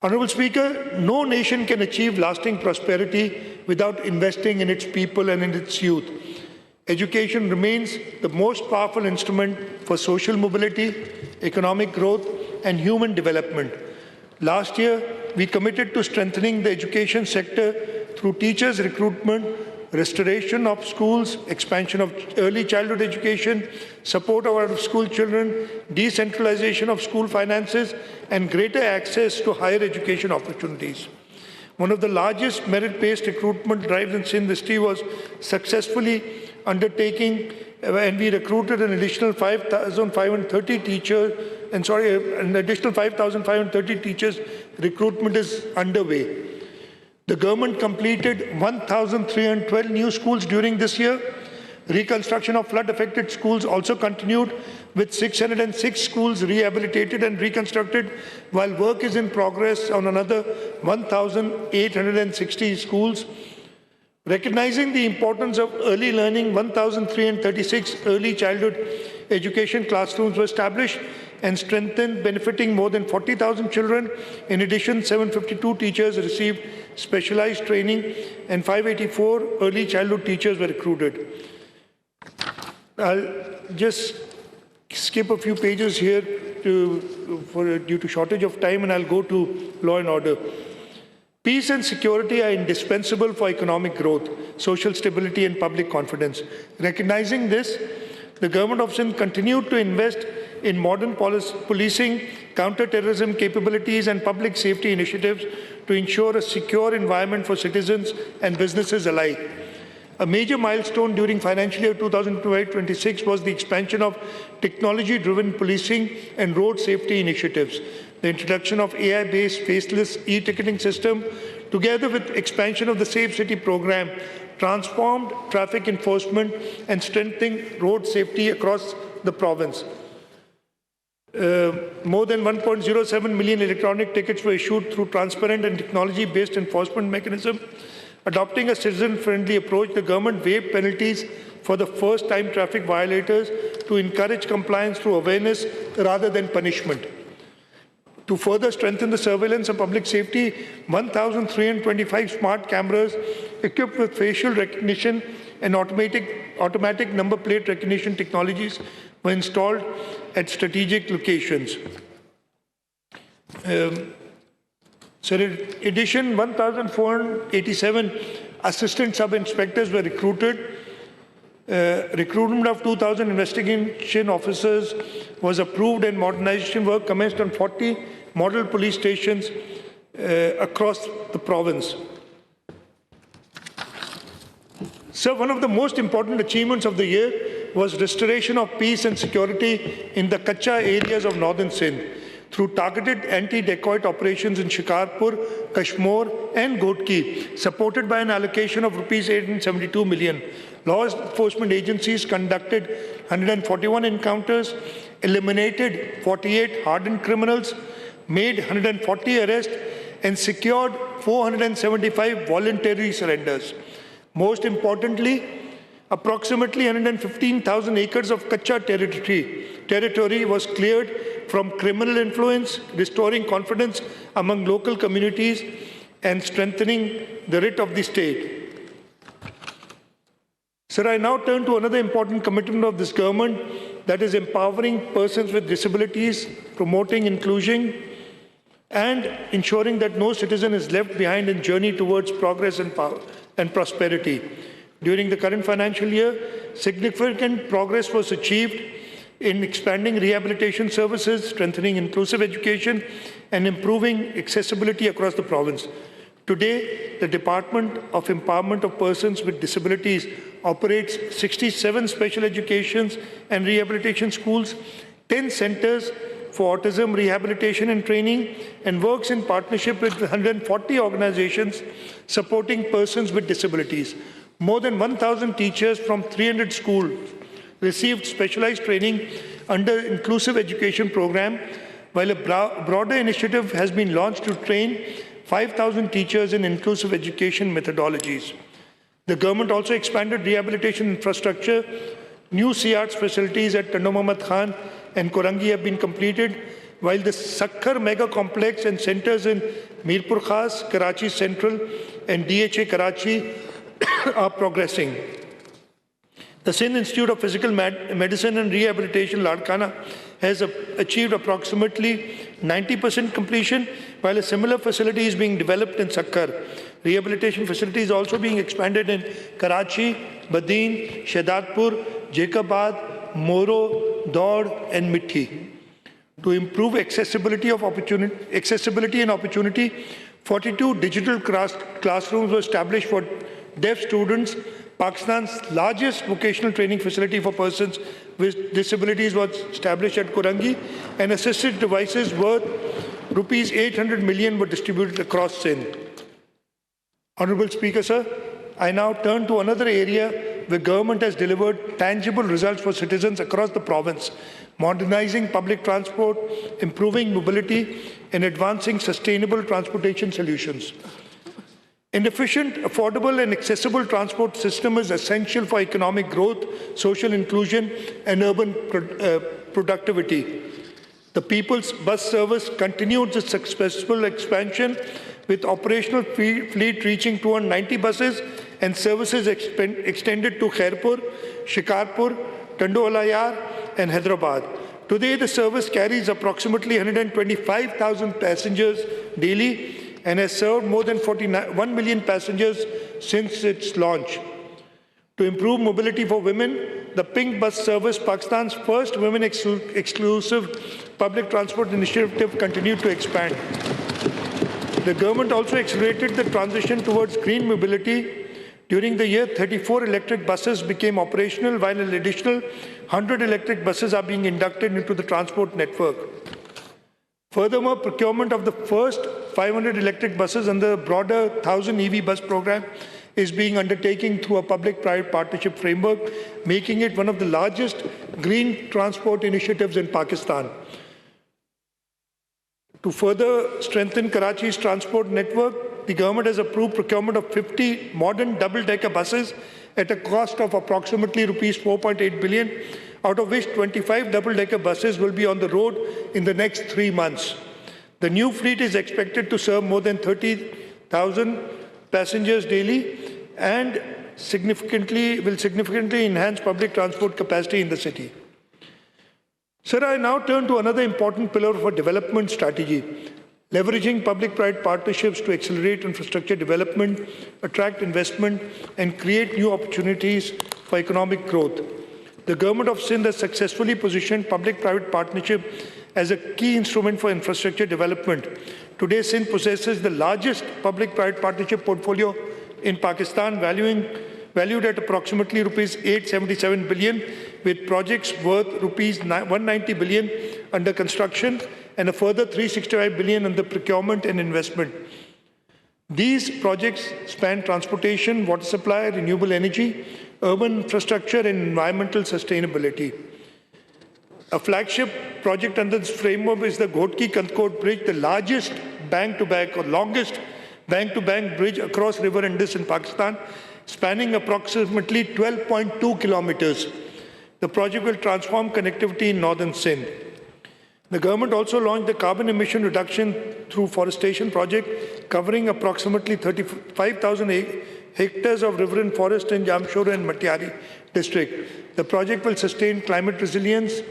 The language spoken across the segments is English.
Honorable Speaker, no nation can achieve lasting prosperity without investing in its people and in its youth. Education remains the most powerful instrument for social mobility, economic growth, and human development. Last year, we committed to strengthening the education sector through teachers' recruitment, restoration of schools, expansion of early childhood education, support of out-of-school children, decentralization of school finances, and greater access to higher education opportunities. One of the largest merit-based recruitment drives in Sindh history was successfully undertaking, and we recruited an additional 5,530 teachers, an additional 5,530 teachers recruitment is underway. The government completed 1,312 new schools during this year. Reconstruction of flood-affected schools also continued, with 606 schools rehabilitated and reconstructed, while work is in progress on another 1,860 schools. Recognizing the importance of early learning, 1,336 early childhood education classrooms were established and strengthened, benefiting more than 40,000 children. In addition, 752 teachers received specialized training and 584 early childhood teachers were recruited. I'll just skip a few pages here due to shortage of time, and I'll go to law and order. Peace and security are indispensable for economic growth, social stability, and public confidence. Recognizing this, the Government of Sindh continued to invest in modern policing, counter-terrorism capabilities, and public safety initiatives to ensure a secure environment for citizens and businesses alike. A major milestone during financial year 2025-26 was the expansion of technology-driven policing and road safety initiatives. The introduction of AI-based faceless e-ticketing system, together with expansion of the Safe City program, transformed traffic enforcement and strengthening road safety across the province. More than 1.07 million electronic tickets were issued through transparent and technology-based enforcement mechanism. Adopting a citizen-friendly approach, the government waived penalties for the first-time traffic violators to encourage compliance through awareness rather than punishment. To further strengthen the surveillance of public safety, 1,325 smart cameras equipped with facial recognition and automatic number plate recognition technologies were installed at strategic locations. In addition, 1,487 assistant sub-inspectors were recruited. Recruitment of 2,000 investigation officers was approved, and modernization work commenced on 40 model police stations across the province. So one of the most important achievements of the year was restoration of peace and security in the Kacha areas of northern Sindh through targeted anti-dacoit operations in Shikarpur, Kashmir, and Ghodki, supported by an allocation of Rs 872 million. Law enforcement agencies conducted 141 encounters, eliminated 48 hardened criminals, made 140 arrests, and secured 475 voluntary surrenders. Most importantly, approximately 115,000 acres of Kacha territory was cleared from criminal influence, restoring confidence among local communities and strengthening the writ of the state. Sir, I now turn to another important commitment of this government, that is empowering persons with disabilities, promoting inclusion, and ensuring that no citizen is left behind in journey towards progress and power and prosperity. During the current financial year, significant progress was achieved in expanding rehabilitation services, strengthening inclusive education, and improving accessibility across the province. Today, the Department of Empowerment of Persons with Disabilities operates 67 special education and rehabilitation schools, 10 centers for autism rehabilitation and training, and works in partnership with 140 organizations supporting persons with disabilities. More than 1,000 teachers from 300 schools received specialized training under Inclusive Education Program, while a broader initiative has been launched to train 5,000 teachers in inclusive education methodologies. The government also expanded rehabilitation infrastructure. New CARTS facilities at Tando Muhammad Khan and Korangi have been completed. while the Sakhar Mega Complex and centers in Mirpur Khas, Karachi Central and DHA Karachi are progressing. The Sindh Institute of Physical Medicine and Rehabilitation, Ladkhana, has achieved approximately 90% completion, while a similar facility is being developed in Sakhar. Rehabilitation facility is also being expanded in Karachi, Badin, Shahdatpur, Jacobabad, Moro, Daud and Mithi. To improve accessibility and opportunity, 42 digital classrooms were established for deaf students. Pakistan's largest vocational training facility for persons with disabilities was established at Korangi, and assisted devices worth rupees 800 million were distributed across Sindh. Honorable Speaker, sir, I now turn to another area where government has delivered tangible results for citizens across the province, modernizing public transport, improving mobility, and advancing sustainable transportation solutions. An efficient, affordable, and accessible transport system is essential for economic growth, social inclusion, and urban productivity. The People's Bus Service continued its successful expansion, with operational fleet reaching 290 buses and services extended to Khairpur, Shikarpur, Tandolayar, and Hyderabad. Today, the service carries approximately 125,000 passengers daily and has served more than 1 million passengers since its launch. To improve mobility for women, the Pink Bus Service, Pakistan's first women-exclusive public transport initiative, continued to expand. The government also accelerated the transition towards green mobility. During the year, 34 electric buses became operational, while an additional 100 electric buses are being inducted into the transport network. Furthermore, procurement of the first 500 electric buses under the broader 1,000 EV bus program is being undertaken through a public-private partnership framework, making it one of the largest green transport initiatives in Pakistan. To further strengthen Karachi's transport network, the government has approved procurement of 50 modern double-decker buses at a cost of approximately rupees 4.8 billion, out of which 25 double-decker buses will be on the road in the next 3 months. The new fleet is expected to serve more than 30,000 passengers daily and will significantly enhance public transport capacity in the city. Sir, I now turn to another important pillar of our development strategy, leveraging public-private partnerships to accelerate infrastructure development, attract investment, and create new opportunities for economic growth. The Government of Sindh has successfully positioned public-private partnership as a key instrument for infrastructure development. Today, Sindh possesses the largest public-private partnership portfolio in Pakistan, valued at approximately rupees 877 billion, with projects worth rupees 190 billion under construction and a further 365 billion under procurement and investment. These projects span transportation, water supply, renewable energy, urban infrastructure, and environmental sustainability. A flagship project under this framework is the Ghotki-Kantkot Bridge, the largest bank-to-bank or longest bank-to-bank bridge across River Indus in Pakistan, spanning approximately 12.2 kilometers. The project will transform connectivity in northern Sindh. The government also launched the carbon emission reduction through forestation project, covering approximately 35,000 hectares of riverine forest in Jamshoro and Matiari district. The project will sustain climate resilience,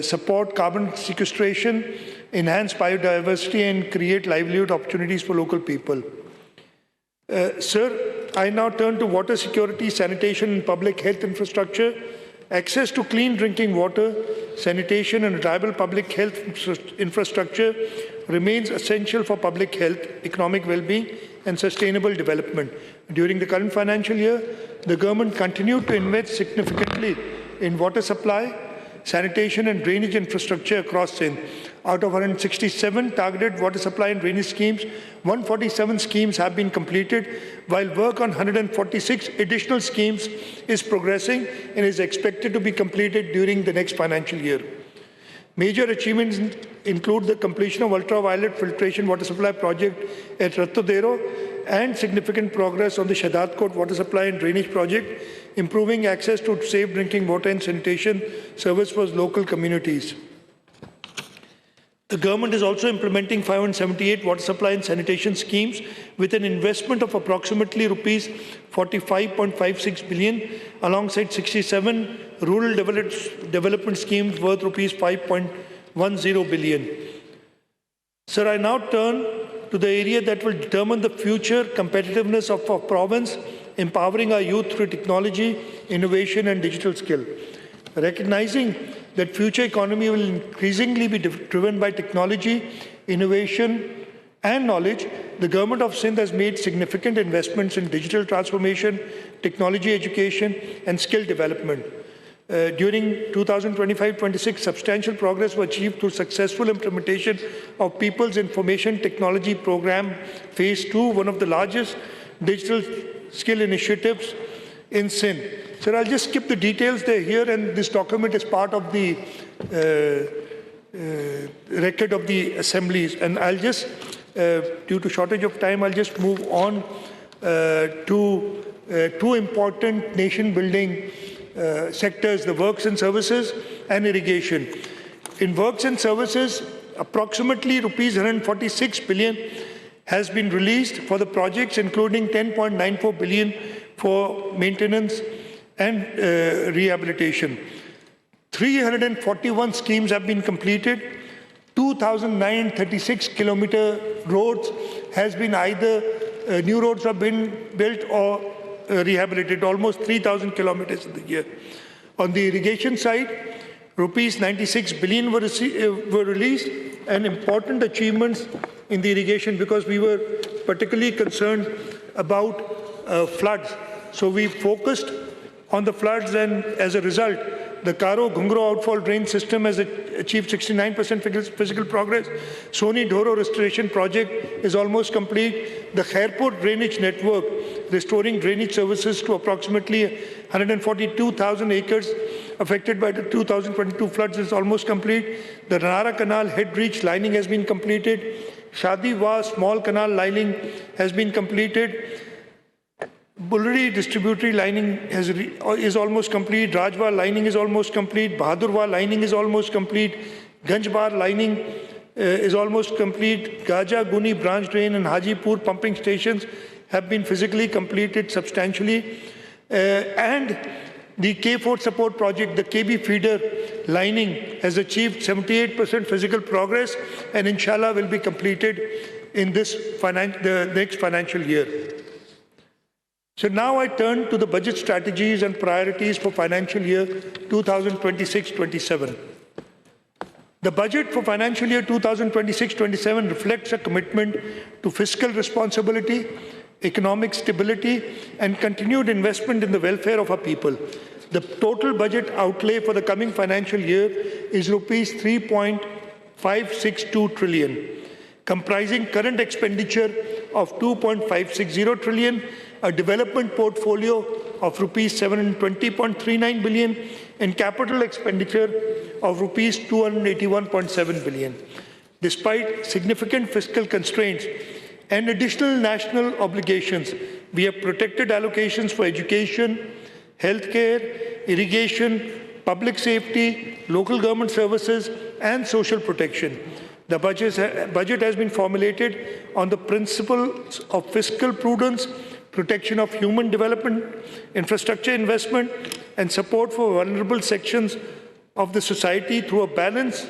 support carbon sequestration, enhance biodiversity, and create livelihood opportunities for local people. Sir, I now turn to water security, sanitation, and public health infrastructure. Access to clean drinking water, sanitation, and reliable public health infrastructure remains essential for public health, economic well-being, and sustainable development. During the current financial year, the government continued to invest significantly in water supply, sanitation, and drainage infrastructure across Sindh. Out of 167 targeted water supply and drainage schemes, 147 schemes have been completed, while work on 146 additional schemes is progressing and is expected to be completed during the next financial year. Major achievements include the completion of ultraviolet filtration water supply project at Rattodero and significant progress on the Shahdatkot water supply and drainage project, improving access to safe drinking water and sanitation service for local communities. The government is also implementing 578 water supply and sanitation schemes with an investment of approximately rupees 45.56 billion alongside 67 rural development schemes worth rupees 5.10 billion. Sir, I now turn to the area that will determine the future competitiveness of our province, empowering our youth through technology, innovation and digital skill. Recognizing that future economy will increasingly be driven by technology, innovation and knowledge, the Government of Sindh has made significant investments in digital transformation, technology education and skill development. During 2025-26, substantial progress was achieved through successful implementation of People's Information Technology Program Phase 2, one of the largest digital skill initiatives in Sindh. Sir, I'll just skip the details. They're here, and this document is part of the record of the assemblies. And I'll just, due to shortage of time, I'll just move on to two important nation-building sectors, the works and services and irrigation. In works and services, approximately rupees 146 billion has been released for the projects, including 10.94 billion for maintenance and rehabilitation. 341 schemes have been completed. 2,936 kilometer roads has been either new roads have been built or rehabilitated, almost 3,000 kilometers in the year. On the irrigation side, rupees 96 billion were released, and important achievements in the irrigation because we were particularly concerned about floods. So we focused on the floods, and as a result, the Karo Ghungro outfall drain system has achieved 69% physical progress. Soni Dhoro restoration project is almost complete. The Khairpur drainage network, restoring drainage services to approximately 142,000 acres affected by the 2022 floods, is almost complete. The Ranara Canal head reach lining has been completed. Shadiwa small canal lining has been completed. Bulleri distributory lining is almost complete. Rajwa lining is almost complete. Bahadurwa lining is almost complete. Ganjbar lining is almost complete. Gaja Guni branch drain and Hajipur pumping stations have been physically completed substantially. And the K4 support project, the KB feeder lining, has achieved 78% physical progress and inshallah will be completed in the next financial year. So now I turn to the budget strategies and priorities for financial year 2026-27. The budget for financial year 2026-27 reflects a commitment to fiscal responsibility, economic stability, and continued investment in the welfare of our people. The total budget outlay for the coming financial year is rupees 3.562 trillion, comprising current expenditure of 2.560 trillion, a development portfolio of rupees 720.39 billion, and capital expenditure of rupees 281.7 billion. Despite significant fiscal constraints and additional national obligations, we have protected allocations for education, healthcare, irrigation, public safety, local government services, and social protection. The budget has been formulated on the principles of fiscal prudence, protection of human development, infrastructure investment, and support for vulnerable sections of the society through a balanced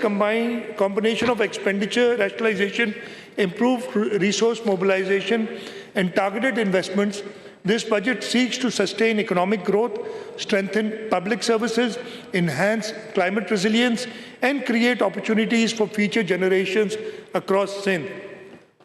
combination of expenditure rationalization, improved resource mobilization, and targeted investments. This budget seeks to sustain economic growth, strengthen public services, enhance climate resilience, and create opportunities for future generations across Sindh.